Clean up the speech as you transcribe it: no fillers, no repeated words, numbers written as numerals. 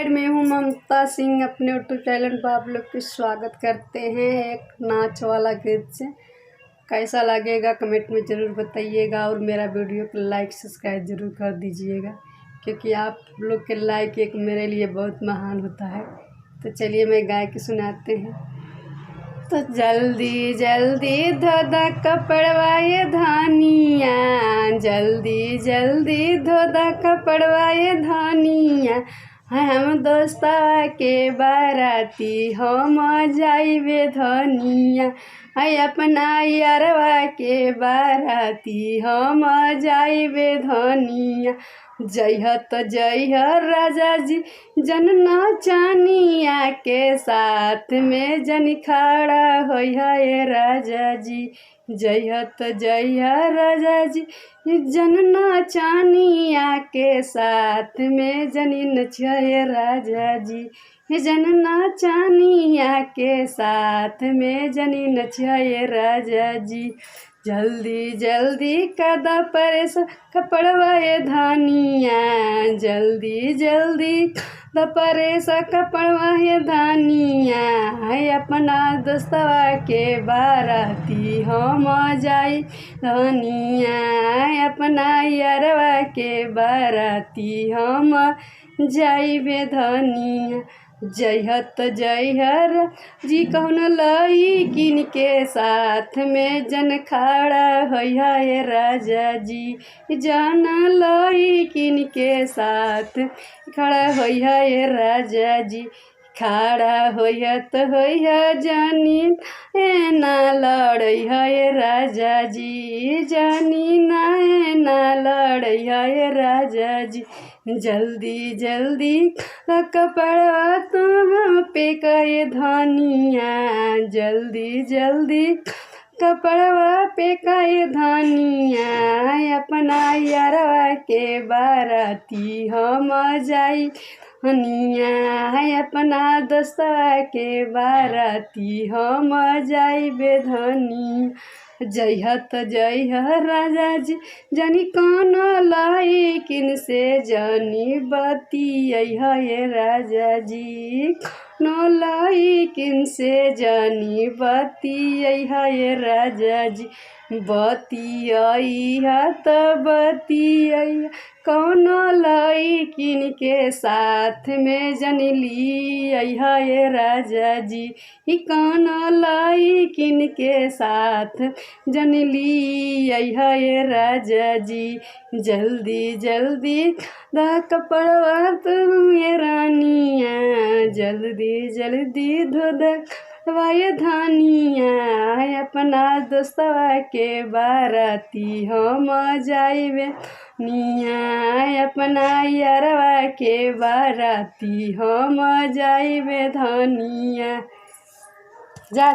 Side में हूँ ममता सिंह। अपने यूट्यूब चैनल पर आप लोग का स्वागत करते हैं एक नाच वाला गीत से। कैसा लगेगा कमेंट में ज़रूर बताइएगा और मेरा वीडियो को लाइक सब्सक्राइब ज़रूर कर दीजिएगा, क्योंकि आप लोग के लाइक एक मेरे लिए बहुत महान होता है। तो चलिए मैं गा के सुनाते हैं। तो जल्दी जल्दी धो दा कपड़वा ये धानिया, जल्दी जल्दी धो दा कपड़वा ये धानिया। हम दोस्तवा के बाराती हम जाइबे धनिया, है अपना यारवा के बाराती हम जाइबे धनिया। जइह तो जइह राजा जी जन नाचनिया के साथ में जन खड़ा होइह ये राजा जी। जइह तो जइह राजा जी जन नाचनिया के साथ में जनी नचिह ये राजा जी। जन नाचनिया के साथ में जनी नचिह ये राजा जी। जल्दी जल्दी कदा परेस कपड़वा ये धानिया, जल्दी जल्दी कदा परेस कपड़वा ये धानिया। है अपना दोस्तवा के बाराती हम जाई धनिया, अपना यारवा के बाराती हम जाइबे धनिया। जइह तो जइह जी कौन लईकिन के साथ में जन खड़ा होइह ये राजा जी। जन लईकिन के साथ खड़ा होइह ये राजा जी। खड़ा होइह तो होइह जानी ना लड़इह ये राजा जी, जानी ना लड़इह ये राजा जी। जल्दी जल्दी कपड़वा तुम पे कहे धनिया, जल्दी जल्दी कपड़वा पे कहे धनिया। अपना यारवा के बाराती हम जाई धनिया, अपना दोस्तवा के बाराती हम जाइबे धनिया। जइह तो जइह राजा जी जनी कौन लईकिन से जनी बतियइह ये राजा जी। कौन लईकिन से जनी बतियइह ये राजा जी। बतियइह तो बतियइह कौन लईकिन के साथ में जनी लियइह ये राजा जी। कौन लईकिन के साथ जन लियइह ये राजा जी। जल्दी जल्दी दा कपड़वा तुम ये रानिया, जल्दी जल्दी धो दा ये धानिया। अपना दोस्तवा के बाराती हम जाइबे निया, अपना यारवा के बाराती हम जाइबे धनिया। जा